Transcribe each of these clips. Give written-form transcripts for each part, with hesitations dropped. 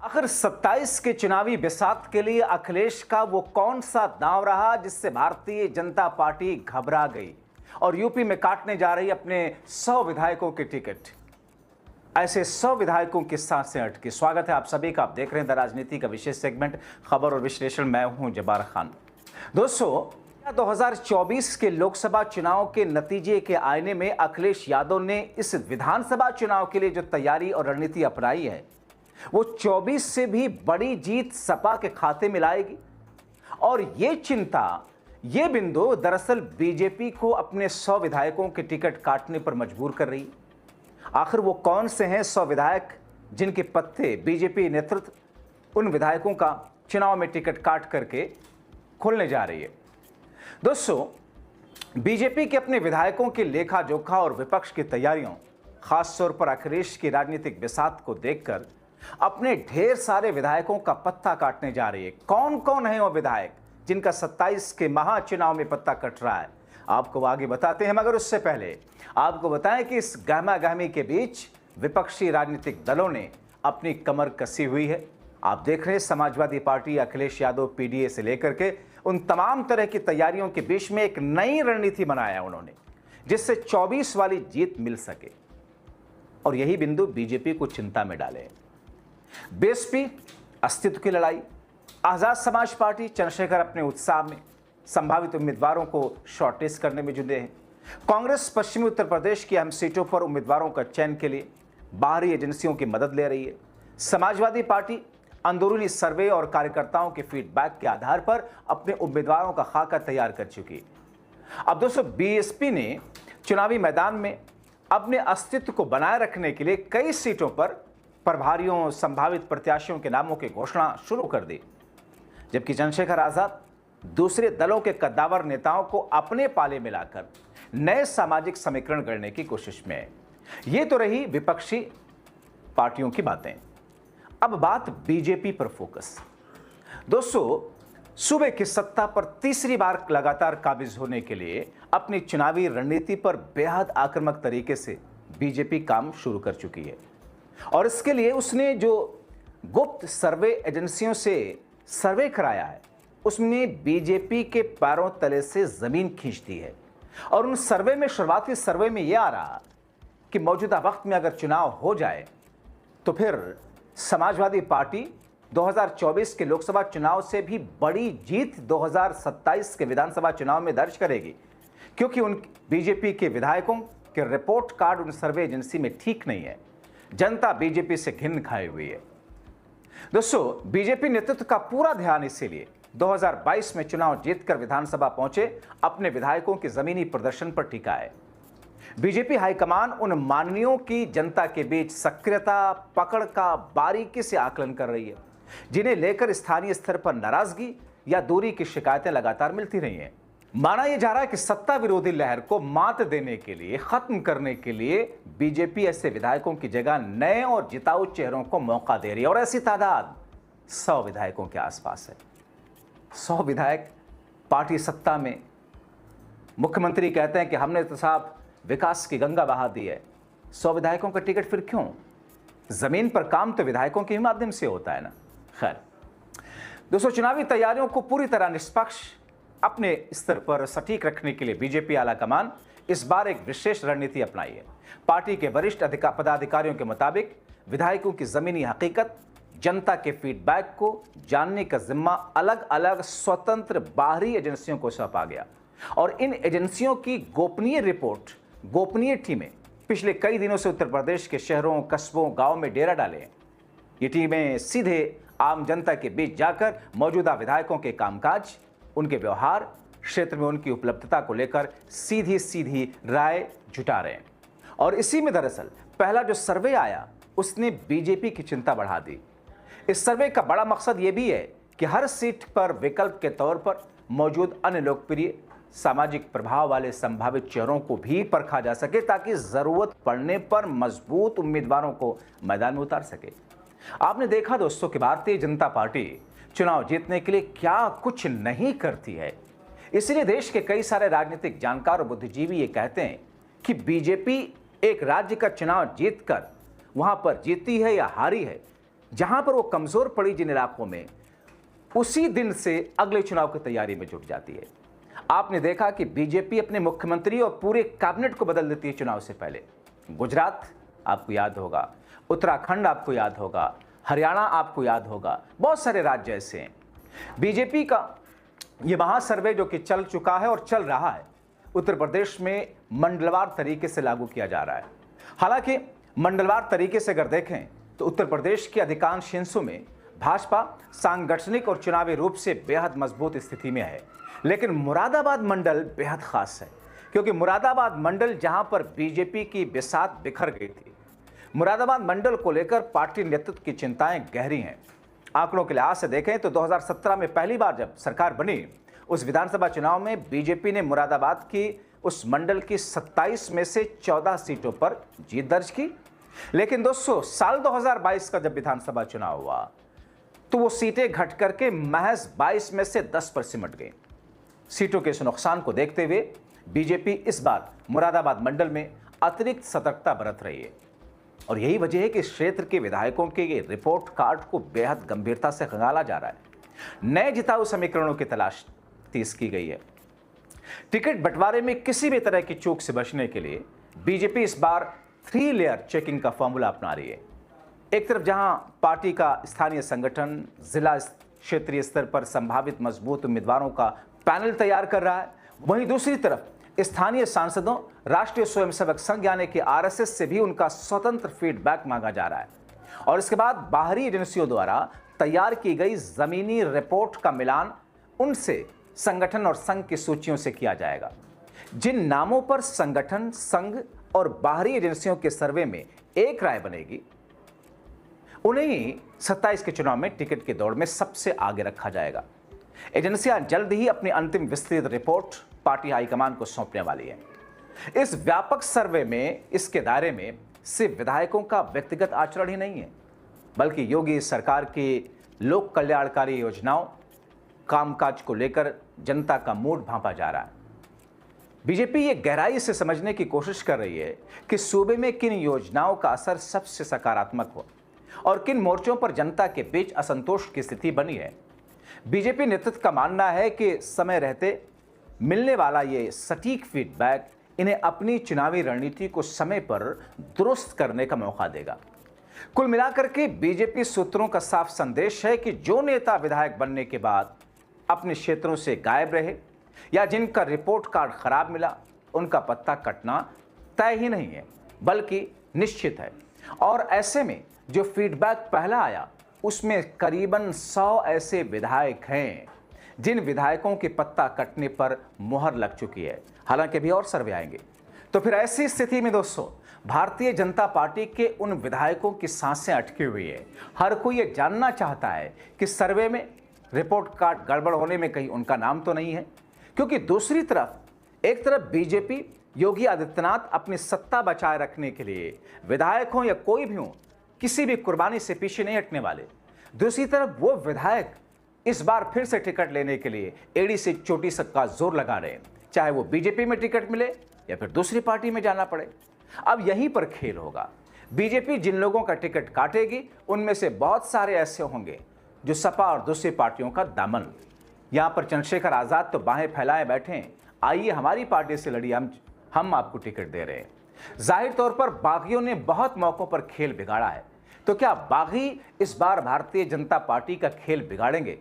आखिर 27 के चुनावी बिसात के लिए अखिलेश का वो कौन सा दांव रहा जिससे भारतीय जनता पार्टी घबरा गई और यूपी में काटने जा रही अपने 100 विधायकों की टिकट। ऐसे 100 विधायकों की सांसें अटकी। स्वागत है आप सभी का। आप देख रहे हैं द राजनीति का विशेष सेगमेंट खबर और विश्लेषण। मैं हूं जब्बार खान। दोस्तों, 2024 के लोकसभा चुनाव के नतीजे के आईने में अखिलेश यादव ने इस विधानसभा चुनाव के लिए जो तैयारी और रणनीति अपनाई है वो 24 से भी बड़ी जीत सपा के खाते में लाएगी। और ये चिंता, ये बिंदु दरअसल बीजेपी को अपने 100 विधायकों के टिकट काटने पर मजबूर कर रही। आखिर वो कौन से हैं 100 विधायक जिनके पत्ते बीजेपी नेतृत्व उन विधायकों का चुनाव में टिकट काट करके खोलने जा रही है। दोस्तों, बीजेपी के अपने विधायकों की लेखा जोखा और विपक्ष की तैयारियों, खासतौर पर अखिलेश की राजनीतिक बिसात को देखकर अपने ढेर सारे विधायकों का पत्ता काटने जा रही है। कौन कौन है वो विधायक जिनका 27 के महाचुनाव में पत्ता कट रहा है, आपको आगे बताते हैं। मगर उससे पहले आपको बताएं कि इस गहमा गहमी के बीच विपक्षी राजनीतिक दलों ने अपनी कमर कसी हुई है। आप देख रहे हैं समाजवादी पार्टी, अखिलेश यादव पीडीए से लेकर के उन तमाम तरह की तैयारियों के बीच में एक नई रणनीति बनाया उन्होंने, जिससे 24 वाली जीत मिल सके। और यही बिंदु बीजेपी को चिंता में डाले। बीएसपी अस्तित्व की लड़ाई, आजाद समाज पार्टी चंद्रशेखर अपने उत्साह में संभावित उम्मीदवारों को शॉर्टलिस्ट करने में जुटे हैं। कांग्रेस पश्चिमी उत्तर प्रदेश की अहम सीटों पर उम्मीदवारों का चयन के लिए बाहरी एजेंसियों की मदद ले रही है। समाजवादी पार्टी अंदरूनी सर्वे और कार्यकर्ताओं के फीडबैक के आधार पर अपने उम्मीदवारों का खाका तैयार कर चुकी है। अब दोस्तों, बीएसपी ने चुनावी मैदान में अपने अस्तित्व को बनाए रखने के लिए कई सीटों पर प्रभारियों, संभावित प्रत्याशियों के नामों की घोषणा शुरू कर दी, जबकि चंद्रशेखर आजाद दूसरे दलों के कद्दावर नेताओं को अपने पाले में लाकर नए सामाजिक समीकरण गढ़ने की कोशिश में है। ये तो रही विपक्षी पार्टियों की बातें। अब बात बीजेपी पर फोकस। दोस्तों, सूबे की सत्ता पर तीसरी बार लगातार काबिज होने के लिए अपनी चुनावी रणनीति पर बेहद आक्रामक तरीके से बीजेपी काम शुरू कर चुकी है। और इसके लिए उसने जो गुप्त सर्वे एजेंसियों से सर्वे कराया है, उसने बीजेपी के पैरों तले से जमीन खींच दी है। और उन सर्वे में, शुरुआती सर्वे में यह आ रहा कि मौजूदा वक्त में अगर चुनाव हो जाए तो फिर समाजवादी पार्टी 2024 के लोकसभा चुनाव से भी बड़ी जीत 2027 के विधानसभा चुनाव में दर्ज करेगी, क्योंकि उन बीजेपी के विधायकों के रिपोर्ट कार्ड उन सर्वे एजेंसी में ठीक नहीं है। जनता बीजेपी से घिन खाई हुई है। दोस्तों, बीजेपी नेतृत्व का पूरा ध्यान इसीलिए 2022 में चुनाव जीतकर विधानसभा पहुंचे अपने विधायकों के जमीनी प्रदर्शन पर टिका है। बीजेपी हाईकमान उन माननीयों की जनता के बीच सक्रियता, पकड़ का बारीकी से आकलन कर रही है, जिन्हें लेकर स्थानीय स्तर पर नाराजगी या दूरी की शिकायतें लगातार मिलती रही हैं। माना यह जा रहा है कि सत्ता विरोधी लहर को मात देने के लिए, खत्म करने के लिए बीजेपी ऐसे विधायकों की जगह नए और जिताऊ चेहरों को मौका दे रही है। और ऐसी तादाद 100 विधायकों के आसपास है। 100 विधायक पार्टी सत्ता में, मुख्यमंत्री कहते हैं कि हमने तो साहब विकास की गंगा बहा दी है। 100 विधायकों का टिकट फिर क्यों? जमीन पर काम तो विधायकों के ही माध्यम से होता है ना। खैर दोस्तों, चुनावी तैयारियों को पूरी तरह निष्पक्ष, अपने स्तर पर सटीक रखने के लिए बीजेपी आलाकमान इस बार एक विशेष रणनीति अपनाई है। पार्टी के वरिष्ठ पदाधिकारियों के मुताबिक विधायकों की जमीनी हकीकत, जनता के फीडबैक को जानने का जिम्मा अलग अलग स्वतंत्र बाहरी एजेंसियों को सौंपा गया। और इन एजेंसियों की गोपनीय रिपोर्ट, गोपनीय टीमें पिछले कई दिनों से उत्तर प्रदेश के शहरों, कस्बों, गांव में डेरा डाले हैं। ये टीमें सीधे आम जनता के बीच जाकर मौजूदा विधायकों के कामकाज, उनके व्यवहार, क्षेत्र में उनकी उपलब्धता को लेकर सीधी सीधी राय जुटा रहे हैं। और इसी में दरअसल पहला जो सर्वे आया उसने बीजेपी की चिंता बढ़ा दी। इस सर्वे का बड़ा मकसद यह भी है कि हर सीट पर विकल्प के तौर पर मौजूद अन्य लोकप्रिय, सामाजिक प्रभाव वाले संभावित चेहरों को भी परखा जा सके, ताकि जरूरत पड़ने पर मजबूत उम्मीदवारों को मैदान में उतार सके। आपने देखा दोस्तों कि भारतीय जनता पार्टी चुनाव जीतने के लिए क्या कुछ नहीं करती है। इसलिए देश के कई सारे राजनीतिक जानकार और बुद्धिजीवी ये कहते हैं कि बीजेपी एक राज्य का चुनाव जीतकर वहां पर जीती है या हारी है, जहां पर वो कमजोर पड़ी जिन इलाकों में, उसी दिन से अगले चुनाव की तैयारी में जुट जाती है। आपने देखा कि बीजेपी अपने मुख्यमंत्री और पूरे कैबिनेट को बदल देती है चुनाव से पहले। गुजरात आपको याद होगा, उत्तराखंड आपको याद होगा, हरियाणा आपको याद होगा, बहुत सारे राज्य ऐसे हैं। बीजेपी का ये महासर्वे जो कि चल चुका है और चल रहा है, उत्तर प्रदेश में मंडलवार तरीके से लागू किया जा रहा है। हालांकि मंडलवार तरीके से अगर देखें तो उत्तर प्रदेश के अधिकांश हिस्सों में भाजपा सांगठनिक और चुनावी रूप से बेहद मजबूत स्थिति में है, लेकिन मुरादाबाद मंडल बेहद खास है, क्योंकि मुरादाबाद मंडल जहां पर बीजेपी की बिसात बिखर गई थी, मुरादाबाद मंडल को लेकर पार्टी नेतृत्व की चिंताएं गहरी हैं। आंकड़ों के लिहाज से देखें तो 2017 में पहली बार जब सरकार बनी, उस विधानसभा चुनाव में बीजेपी ने मुरादाबाद की उस मंडल की 27 में से 14 सीटों पर जीत दर्ज की। लेकिन दोस्तों, साल 2022 का जब विधानसभा चुनाव हुआ तो वो सीटें घट करके महज 22 में से 10 पर सिमट गई। सीटों के इस नुकसान को देखते हुए बीजेपी इस बार मुरादाबाद मंडल में अतिरिक्त सतर्कता बरत रही है, और यही वजह है कि इस क्षेत्र के विधायकों के ये रिपोर्ट कार्ड को बेहद गंभीरता से खंगाला जा रहा है। नए जिताऊ समीकरणों की तलाश तेज की गई है। टिकट बंटवारे में किसी भी तरह की चूक से बचने के लिए बीजेपी इस बार 3 लेयर चेकिंग का फॉर्मूला अपना रही है। एक तरफ जहां पार्टी का स्थानीय संगठन जिला क्षेत्रीय स्तर पर संभावित मजबूत उम्मीदवारों का पैनल तैयार कर रहा है, वहीं दूसरी तरफ स्थानीय सांसदों, राष्ट्रीय स्वयंसेवक संघ यानी कि आरएसएस से भी उनका स्वतंत्र फीडबैक मांगा जा रहा है, और इसके बाद बाहरी एजेंसियों द्वारा तैयार की गई जमीनी रिपोर्ट का मिलान उनसे संगठन और संघ की सूचियों से किया जाएगा। जिन नामों पर संगठन, संघ और बाहरी एजेंसियों के सर्वे में एक राय बनेगी, उन्हें ही 27 के चुनाव में टिकट की दौड़ में सबसे आगे रखा जाएगा। एजेंसियां जल्द ही अपनी अंतिम विस्तृत रिपोर्ट पार्टी हाईकमान को सौंपने वाली है। इस व्यापक सर्वे में, इसके दायरे में सिर्फ विधायकों का व्यक्तिगत आचरण ही नहीं है, बल्कि योगी सरकार की लोक कल्याणकारी योजनाओं, कामकाज को लेकर जनता का मूड भांपा जा रहा है। बीजेपी ये गहराई से समझने की कोशिश कर रही है कि सूबे में किन योजनाओं का असर सबसे सकारात्मक हो और किन मोर्चों पर जनता के बीच असंतोष की स्थिति बनी है। बीजेपी नेतृत्व का मानना है कि समय रहते मिलने वाला ये सटीक फीडबैक इन्हें अपनी चुनावी रणनीति को समय पर दुरुस्त करने का मौका देगा। कुल मिलाकर के बीजेपी सूत्रों का साफ संदेश है कि जो नेता विधायक बनने के बाद अपने क्षेत्रों से गायब रहे या जिनका रिपोर्ट कार्ड खराब मिला, उनका पत्ता कटना तय ही नहीं है बल्कि निश्चित है। और ऐसे में जो फीडबैक पहला आया उसमें करीबन 100 ऐसे विधायक हैं जिन विधायकों के पत्ता कटने पर मुहर लग चुकी है। हालांकि अभी और सर्वे आएंगे। तो फिर ऐसी स्थिति में दोस्तों, भारतीय जनता पार्टी के उन विधायकों की सांसें अटकी हुई है। हर कोई ये जानना चाहता है कि सर्वे में रिपोर्ट कार्ड गड़बड़ होने में कहीं उनका नाम तो नहीं है, क्योंकि दूसरी तरफ एक तरफ बीजेपी योगी आदित्यनाथ अपनी सत्ता बचाए रखने के लिए विधायक हों या कोई भी हो, किसी भी कुर्बानी से पीछे नहीं हटने वाले। दूसरी तरफ वो विधायक इस बार फिर से टिकट लेने के लिए एड़ी से चोटी तक का जोर लगा रहे हैं, चाहे वो बीजेपी में टिकट मिले या फिर दूसरी पार्टी में जाना पड़े। अब यहीं पर खेल होगा। बीजेपी जिन लोगों का टिकट काटेगी उनमें से बहुत सारे ऐसे होंगे जो सपा और दूसरी पार्टियों का दामन। यहां पर चंद्रशेखर आजाद तो बाहें फैलाए बैठे हैं, आइए हमारी पार्टी से लड़िए, हम आपको टिकट दे रहे हैं। जाहिर तौर पर बागियों ने बहुत मौकों पर खेल बिगाड़ा है, तो क्या बागी इस बार भारतीय जनता पार्टी का खेल बिगाड़ेंगे?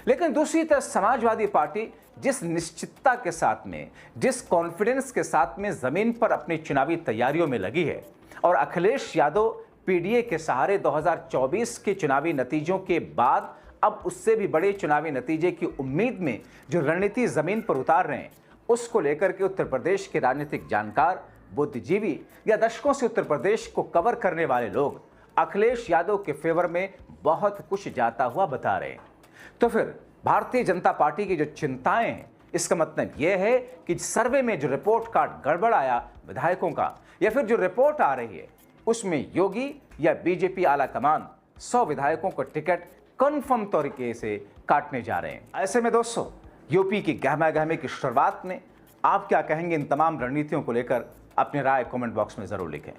लेकिन दूसरी तरफ समाजवादी पार्टी जिस निश्चितता के साथ में, जिस कॉन्फिडेंस के साथ में जमीन पर अपनी चुनावी तैयारियों में लगी है, और अखिलेश यादव पीडीए के सहारे 2024 के चुनावी नतीजों के बाद अब उससे भी बड़े चुनावी नतीजे की उम्मीद में जो रणनीति जमीन पर उतार रहे हैं, उसको लेकर के उत्तर प्रदेश के राजनीतिक जानकार, बुद्धिजीवी या दशकों से उत्तर प्रदेश को कवर करने वाले लोग अखिलेश यादव के फेवर में बहुत कुछ जाता हुआ बता रहे हैं। तो फिर भारतीय जनता पार्टी की जो चिंताएं हैं, इसका मतलब यह है कि सर्वे में जो रिपोर्ट कार्ड गड़बड़ आया विधायकों का, या फिर जो रिपोर्ट आ रही है उसमें योगी या बीजेपी आला कमान 100 विधायकों को टिकट कन्फर्म तरीके से काटने जा रहे हैं। ऐसे में दोस्तों, यूपी की गहमा गहमी की शुरुआत में आप क्या कहेंगे इन तमाम रणनीतियों को लेकर? अपनी राय कमेंट बॉक्स में जरूर लिखें।